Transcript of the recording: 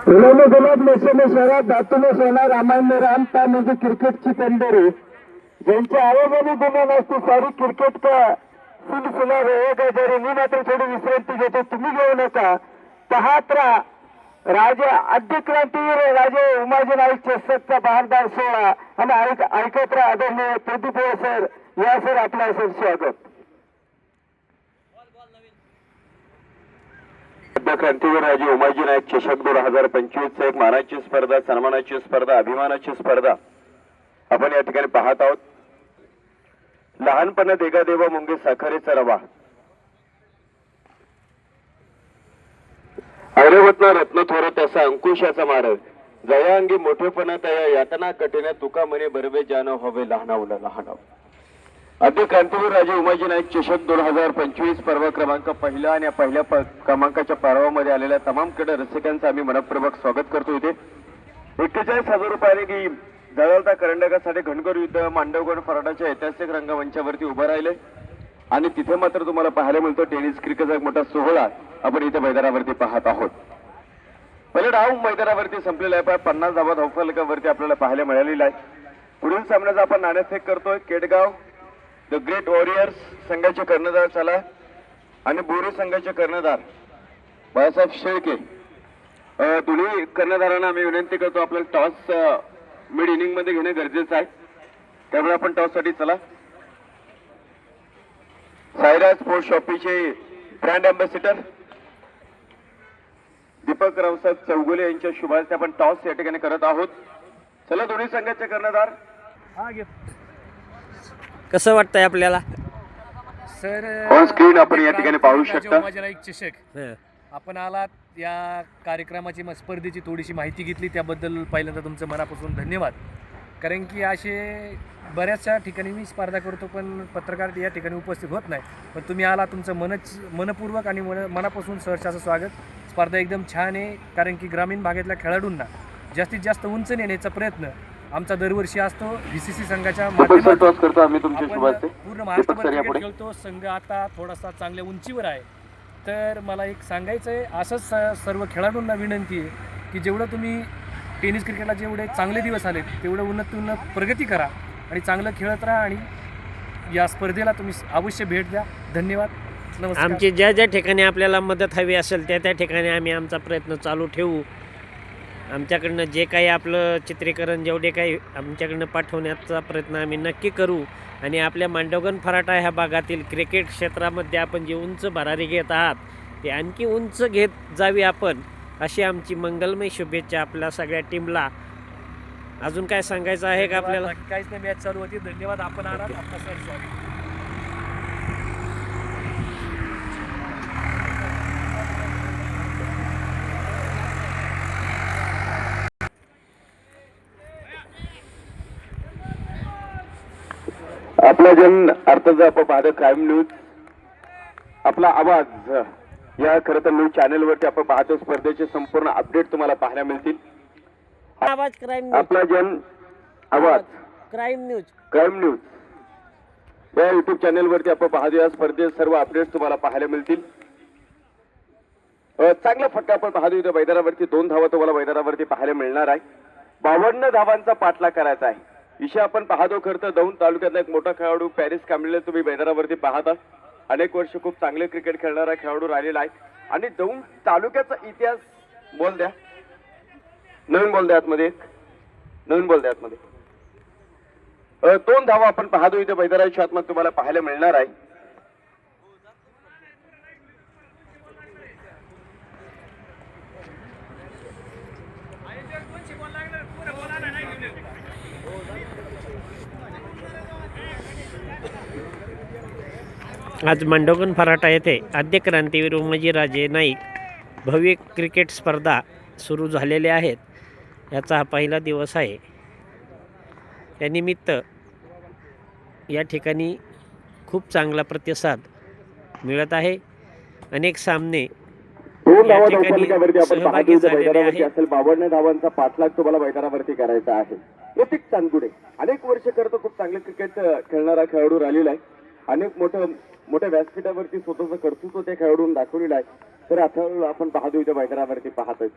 फुलों गुलाब नशे में शराब धातु में सोना रामायण में राम था म्हणजे क्रिकेटची पंढरी ज्यांच्या आवाजाने गुन्हा नसतो सारी क्रिकेट का सिलसिला रहेगा जरी मी मात्र थोडी विश्रांती घेतो तुम्ही घेऊ नका पाहत राहा राजा आद्य क्रांतीवीर राजे उमाजी नाईक चषकचा बहारदार सोहळा आणि ऐकत राहा आदरणीय प्रदीप सर या सर आपल्या सर स्वागत क्रांतीवीर राजे उमाजी नाईक चषक 2025 एक मानाची स्पर्धा सन्मानाची स्पर्धा अभिमानाची स्पर्धा आपण या ठिकाणी पाहत आहोत. लहानपणा देगा देवा मुंगे साखरेचा रवा ऐरवतना रत्न थोर त्याचा अंकुशाचा मार जया अंगी मोठेपणा तया यातना कठीण तुका म्हणे बरवे जाणं हवे लहानावला लहानाव. आद्य क्रांतीवीर राजे उमाजी नाईक चषक 2025 पर्व क्रमांक पहिला आणि पहिल्या क्रमांकाच्या पर्वामध्ये आलेल्या तमाम कडे रसिकांचं आम्ही मनपूर्वक स्वागत करतो. इथे 41,000 रुपयाने की जळवता करंडकासाठी घनघोर युद्ध मांडवगड फराटाच्या ऐतिहासिक रंगमंचावरती उभं राहिले आणि तिथे मात्र तुम्हाला पाहायला मिळतो टेनिस क्रिकेटचा एक मोठा सोहळा आपण इथे मैदानावरती पाहत आहोत. पहिले डाव मैदानावरती संपलेला आहे. 50 धावा धावफलकावरती आपल्याला पाहायला मिळालेला आहे. पुढील सामन्याचा आपण नाणेफेक करतोय. केडगाव द ग्रेट वॉरियर्स संघाचे कर्णधार चला आणि बोरी संघाचे कर्णधार बाळासाहेब शेळके. दोन्ही कर्णधारांना आम्ही विनंती करतो आपल्याला टॉस मिड इनिंग मध्ये घेणे गरजेचं आहे. त्यामुळे आपण टॉस साठी चला. सायरा स्पोर्ट्स शॉपीचे ब्रँड अँबॅसिडर दीपक रावसाहेब चौगुले यांच्या शुभार्थे आपण टॉस या ठिकाणी करत आहोत. चला दोन्ही संघाचे कर्णधार. कसं वाटतंय आपल्याला सर? ऑन स्क्रीन आपण या ठिकाणी पाहू शकता. माझ्या एक चषक आपण आलात या कार्यक्रमाची स्पर्धेची थोडीशी माहिती घेतली त्याबद्दल पहिल्यांदा तुमचं मनापासून धन्यवाद. कारण की असे बऱ्याचशा ठिकाणी मी स्पर्धा करतो पण पत्रकार या ठिकाणी उपस्थित होत नाही. पण तुम्ही आला तुमचं मनपूर्वक आणि मनापासून सहर्षाचं स्वागत. स्पर्धा एकदम छान आहे कारण की ग्रामीण भागातल्या खेळाडूंना जास्तीत जास्त उंच नेण्याचा प्रयत्न आमचा दरवर्षी असतो. VCC संघाच्या माध्यमातून पूर्ण महाराष्ट्रात खेळतो. संघ आता थोडासा चांगल्या उंचीवर आहे. तर मला एक सांगायचं आहे असंच सर्व खेळाडूंना विनंती आहे की जेवढं तुम्ही टेनिस क्रिकेटला जेवढे चांगले दिवस आले तेवढं उन्नत प्रगती करा आणि चांगलं खेळत राहा आणि या स्पर्धेला तुम्ही अवश्य भेट द्या. धन्यवाद. नमस्कार. आमची ज्या ज्या ठिकाणी आपल्याला मदत हवी असेल त्या त्या ठिकाणी आम्ही आमचा प्रयत्न चालू ठेवू. आमच्याकडनं जे काही आपलं चित्रीकरण जेवढे काही आमच्याकडनं पाठवण्याचा प्रयत्न आम्ही नक्की करू. आणि आपल्या मांडवगण फराटा ह्या भागातील क्रिकेट क्षेत्रामध्ये आपण जे उंच भरारी घेत आहात ते आणखी उंच घेत जावी आपण अशी आमची मंगलमय शुभेच्छा आपल्या सगळ्या टीमला. अजून काय सांगायचं आहे का आपल्याला? काहीच नाही, मॅच चालू होती. धन्यवाद. आपण आलात आपला सर स्वागत. आपला जन अर्थाचा आपण पाहतो क्राईम न्यूज आपला आवाज या खरं तर न्यूज चॅनलवरती आपण पाहतो. स्पर्धेचे संपूर्ण अपडेट तुम्हाला पाहायला मिळतील. आवाज क्राईम आपला जन आवाज क्राईम न्यूज या युट्यूब चॅनलवरती आपण पाहतो. या स्पर्धेचे सर्व अपडेट्स तुम्हाला पाहायला मिळतील. चांगला फटका आपण पाहतो. इथे मैदानावरती 2 धावा तुम्हाला मैदानावरती पाहायला मिळणार आहे. 52 धावांचा पाठलाग करायचा आहे. विषय आपण पाहतो. खरं तर दौंड तालुक्यातला एक मोठा खेळाडू पॅरिस कांबळे तुम्ही मैदानावरती पाहता. अनेक वर्ष खूप चांगले क्रिकेट खेळणारा खेळाडू राहिलेला आहे आणि दौंड तालुक्याचा इतिहास बोल द्या. नवीन बोल द्या आतमध्ये. 2 धावा आपण पाहतो. इथे मैदानाच्या आतमध्ये तुम्हाला पाहायला मिळणार आहे. आज मांडवगण फराटा येथे आद्य क्रांतीवीर उमाजी राजे नाईक भव्य क्रिकेट स्पर्धा सुरू झालेल्या आहेत. याचा हा पहिला दिवस आहे. त्यानिमित्त या ठिकाणी खूप चांगला प्रतिसाद मिळत आहे. अनेक सामने या ठिकाणी सहभागी झालेले आहेत. 52 धावांचा पाठलाग तुम्हाला मैदानावरती करायचा आहे. प्रतीक चांदगुडे अनेक वर्ष करतो खूप चांगले क्रिकेट खेळणारा खेळाडू राहिलेला आहे. अनेक मोठ्या व्यासपीठावरती स्वतःचं कर्तृत्व त्या खेळाडून दाखवलेलं आहे. तर आता आपण पाहतो इथे मैदानावरती पाहतोय.